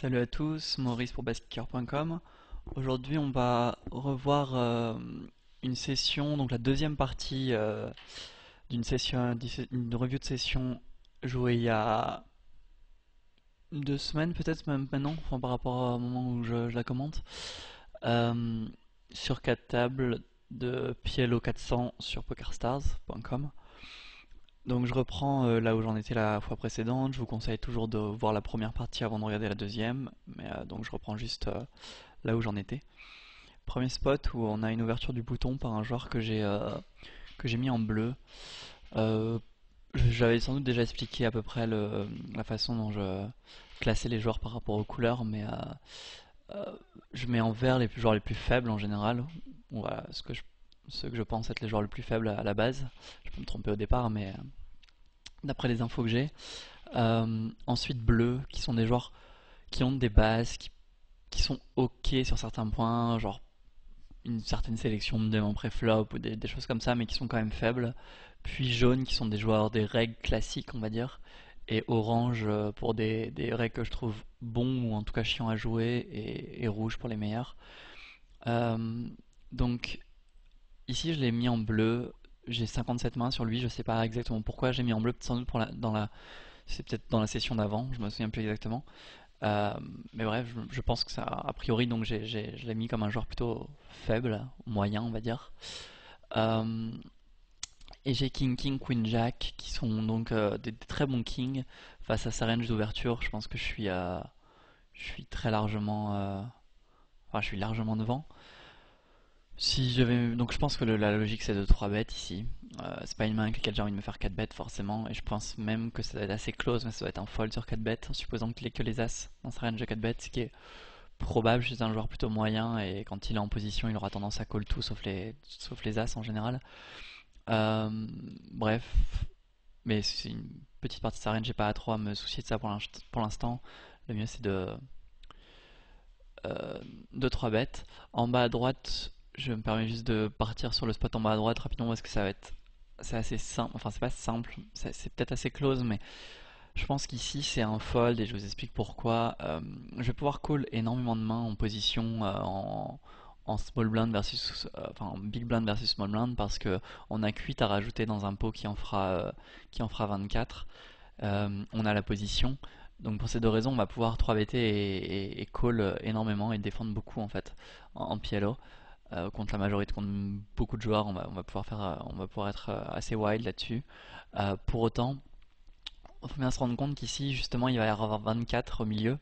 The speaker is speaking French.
Salut à tous, Maurice pour basketkicker.com. Aujourd'hui, on va revoir une session, donc la deuxième partie d'une session, une review de session jouée il y a 2 semaines, peut-être même maintenant, enfin, par rapport au moment où je la commente, euh, sur 4 tables de PLO 400 sur pokerstars.com. Donc je reprends là où j'en étais la fois précédente. Je vous conseille toujours de voir la première partie avant de regarder la deuxième, mais donc je reprends juste là où j'en étais. Premier spot où on a une ouverture du bouton par un joueur que j'ai mis en bleu. Euh, J'avais sans doute déjà expliqué à peu près la façon dont je classais les joueurs par rapport aux couleurs, mais euh, je mets en vert les joueurs les plus faibles en général. Voilà, ce que je pense être les joueurs les plus faibles à la base. Je peux me tromper au départ, mais d'après les infos que j'ai. Ensuite bleu, qui sont des joueurs qui ont des bases, qui sont ok sur certains points, genre une certaine sélection de en pré-flop ou des choses comme ça, mais qui sont quand même faibles. Puis jaune, qui sont des joueurs des règles classiques, on va dire. Et orange pour des règles que je trouve bons ou en tout cas chiants à jouer. Et rouge pour les meilleurs. Euh, donc ici, je l'ai mis en bleu. J'ai 57 mains sur lui. Je sais pas exactement pourquoi j'ai mis en bleu. Sans doute c'est peut-être dans la session d'avant. Je me souviens plus exactement. Euh, mais bref, je pense que ça, a priori, donc je l'ai mis comme un joueur plutôt faible, moyen, on va dire. Euh, et j'ai King King, Queen Jack, qui sont donc des très bons kings face à sa range d'ouverture. Je pense que je suis très largement, enfin, je suis largement devant. Si je vais, donc je pense que la logique c'est de 3 bêtes ici. C'est pas une main avec laquelle j'ai envie de me faire 4 bêtes forcément. Et je pense même que ça doit être assez close, mais ça doit être un fold sur 4 bêtes, en supposant qu'il ait que les as dans sa range de 4 bêtes, ce qui est probable chez un joueur plutôt moyen. Et quand il est en position, il aura tendance à call tout sauf les as en général. Euh, Bref, mais c'est une petite partie de sa range, j'ai pas à trop à me soucier de ça pour l'instant. Le mieux c'est de 3 bêtes. En bas à droite, je me permets juste de partir sur le spot en bas à droite rapidement parce que ça va être. C'est assez simple, enfin c'est pas simple, c'est peut-être assez close, mais je pense qu'ici c'est un fold et je vous explique pourquoi. Je vais pouvoir call énormément de mains en position en small blind versus, enfin en big blind versus small blind parce que on a 8 à rajouter dans un pot qui en fera 24. On a la position. Donc pour ces deux raisons, on va pouvoir 3-better et call énormément et défendre beaucoup en fait en PLO. Contre la majorité, contre beaucoup de joueurs, on va pouvoir être assez wild là-dessus. Pour autant, il faut bien se rendre compte qu'ici justement il va y avoir 24 au milieu.